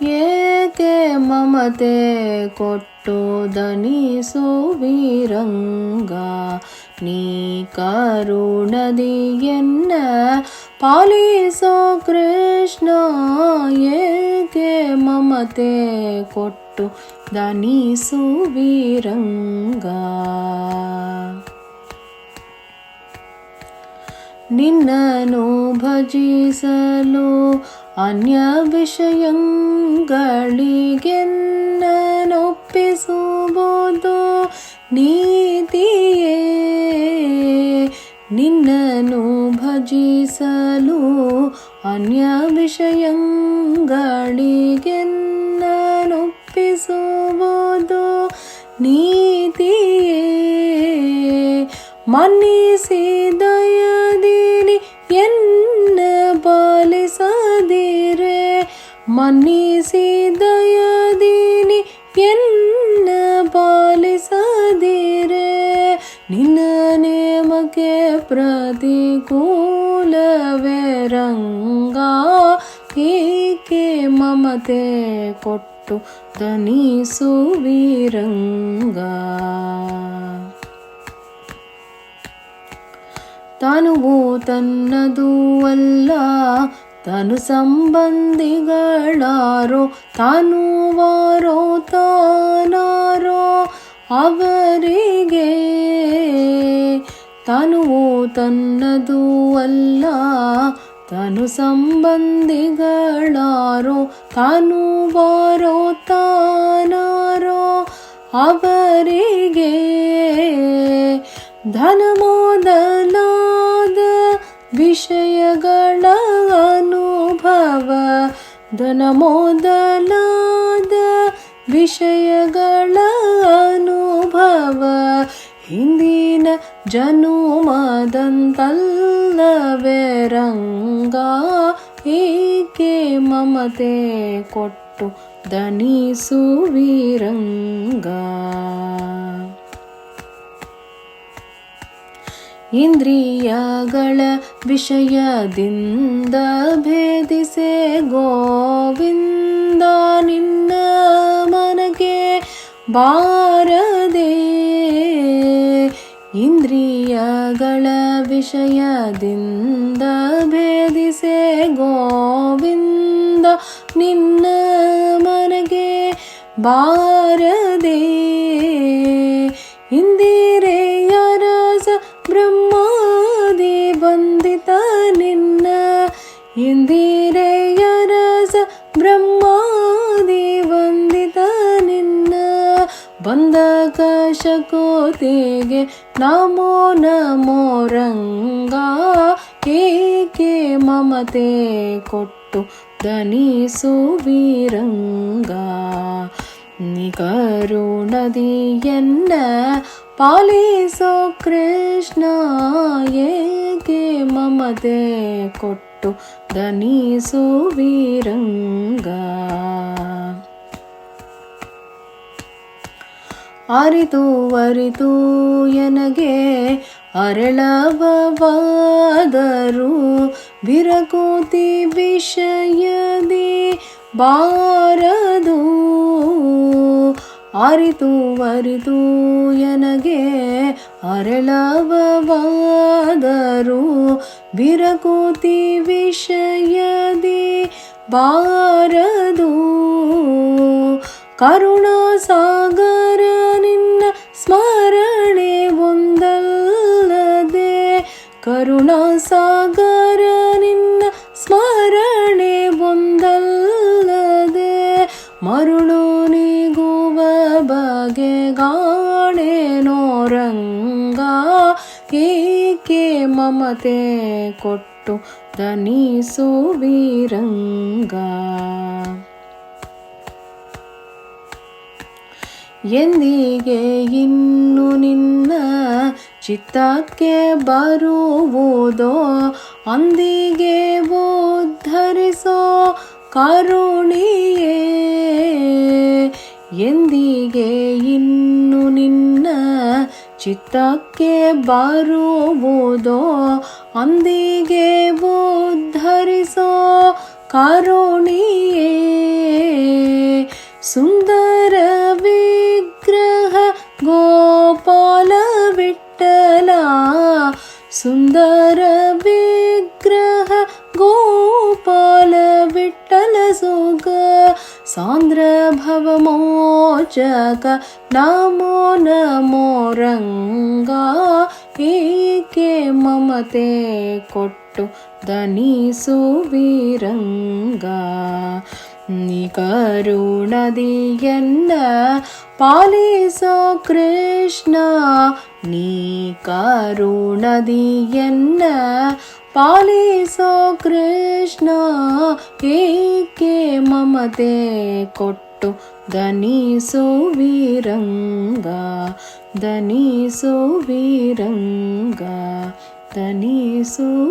ಏಕೆ ಮಮತೆ ಕೊಟ್ಟು ದನಿಸುವಿರಂಗ, ನೀ ಕರುಣದಿ ಎನ್ನ ಪಾಲಿಸೋ ಕೃಷ್ಣ. ಏಕೆ ಮಮತೆ ಕೊಟ್ಟು ದನಿಸುವಿರಂಗ, ನಿನ್ನನು ಭಜಿಸಲು ಅನ್ಯ ವಿಷಯಗಳಿಗೆನ್ನನೊಪ್ಪಿಸುವುದು ನೀತಿಯೇ. ನಿನ್ನನು ಭಜಿಸಲು ಅನ್ಯ ವಿಷಯಗಳಿಗೆನ್ನನೊಪ್ಪಿಸುವುದು ನೀತಿಯೇ. ಮನ್ನಿಸಿ ದಯದಿನಿ ಎನ್ನ ಪಾಲಿಸದಿರೆ, ಮನ್ನಿಸಿ ದಯದಿನಿ ಎನ್ನ ಪಾಲಿಸದಿರೆ, ನಿನ್ನ ನೇಮಕ್ಕೆ ಪ್ರತಿಕೂಲವೇ ರಂಗ. ಏಕೆ ಮಮತೆ ಕೊಟ್ಟು ದನಿಸುವಿರಂಗ, ತನುವು ತನ್ನದು ಅಲ್ಲ ತನು ಸಂಬಂಧಿಗಳಾರೋ, ತನುವಾರೋ ತಾನಾರೋ ಅವರಿಗೆ. ತನುವು ತನ್ನದು ಅಲ್ಲ ತನು ಸಂಬಂಧಿಗಳಾರೋ, ತನುವಾರೋ ತಾನಾರೋ ಅವರಿಗೆ. ಧನ ಮೊದಲಾದ ವಿಷಯಗಳ ಅನುಭವ, ಧನ ಮೊದಲಾದ ವಿಷಯಗಳ ಅನುಭವ, ಹಿಂದಿನ ಜನುಮದಂತಲ್ಲವೇ ರಂಗ. ಏಕೆ ಮಮತೆ ಕೊಟ್ಟು ದನಿಸುವಿರಂಗ, ಇಂದ್ರಿಯಗಳ ವಿಷಯದಿಂದ ಭೇದಿಸೆ ಗೋವಿಂದ, ನಿನ್ನ ಮನಗೆ ಬಾರದೆ. ಇಂದ್ರಿಯಗಳ ವಿಷಯದಿಂದ ಭೇದಿಸೆ ಗೋವಿಂದ, ನಿನ್ನ ಮನಗೆ ಬಾರದೆ. ಇಂದಿರೆಯ ರಸ ಬ್ರಹ್ಮಾದಿ ಬಂದಿತ ನಿನ್ನ, ಇಂದಿರೆಯ ರಸ ಬ್ರಹ್ಮಾದಿ ಬಂದಿತ ನಿನ್ನ. ಬಂಧಕ ಶಕೋತಿಗೆ ನಮೋ ನಮೋ ರಂಗ. ಏಕೆ ಮಮತೆ ಕೊಟ್ಟು ದನಿಸುವಿರಂಗ, ನೀ ಕರುಣದಿ ಎನ್ನ ಪಾಲಿಸೋ ಕೃಷ್ಣ. ಏಕೆ ಮಮತೆ ಕೊಟ್ಟು ದನಿಸುವಿರಂಗ, ಅರಿತು ಅರಿತು ಎನಗೆ ಅರಳವಾದರೂ, ವಿರಕೋತಿ ವಿಷಯದಿ ಬಾರದು. ಅರಿತು ಅರಿತು ಎನಗೆ ಅರಳವಾದರೂ, ವಿರಕೋತಿ ವಿಷಯದಿ ಬಾರದು. ಕರುಣಾ ಸಾಗರ ನಿನ್ನ ಸ್ಮರಣೆ ಒಂದಲ್ಲದೆ, ಕರುಣಾ ಸಾಗರ ನಿನ್ನ ಸ್ಮರಣೆ ಒಂದಲ್ಲದೆ, ಮರುಳು ನೀಗುವ ಬಗೆಗಾಣೆನೋ ರಂಗ. ಏಕೆ ಮಮತೆ ಕೊಟ್ಟು ದನಿಸುವಿರಂಗ, ಎಂದಿಗೆ ಇನ್ನು ನಿನ್ನ ಚಿತ್ತಕ್ಕೆ ಬರುವುದೋ, ಅಂದಿಗೆ ಉದ್ಧರಿಸೋ ಕರುಣಿಯೇ. ಎಂದಿಗೆ ಇನ್ನು ನಿನ್ನ ಚಿತ್ತಕ್ಕೆ ಬರುವುದೋ, ಅಂದಿಗೆ ಉದ್ಧರಿಸೋ ಕರುಣಿಯೇ. ಸುಂದರ ವಿಗ್ರಹ ಗೋಪಾಲ ವಿಠ್ಠಲ ಸುಂದರ ವಿಗ್ರಹ ಗೋಪಾಲ ವಿಠ್ಠಲ ಸುಖ ಸಾಂದ್ರ ಭವಮೋಚಕ ನಮೋ ನಮೋ ರಂಗ ಏಕೆ ಮಮತೆ ಕೊಟ್ಟು ದನಿಸುವಿರಂಗ ನೀ ಕರುಣದಿಯನ್ನ ಪಾಲಿಸೋ ಕೃಷ್ಣ ನೀ ಕರುಣದಿಯನ್ನ ಪಾಲಿಸೋ ಕೃಷ್ಣ ಏಕೆ ಮಮತೆ ಕೊಟ್ಟು ದನಿಸುವಿರಂಗ ದನಿಸುವಿರಂಗ ದನಿಸುವಿರಂಗ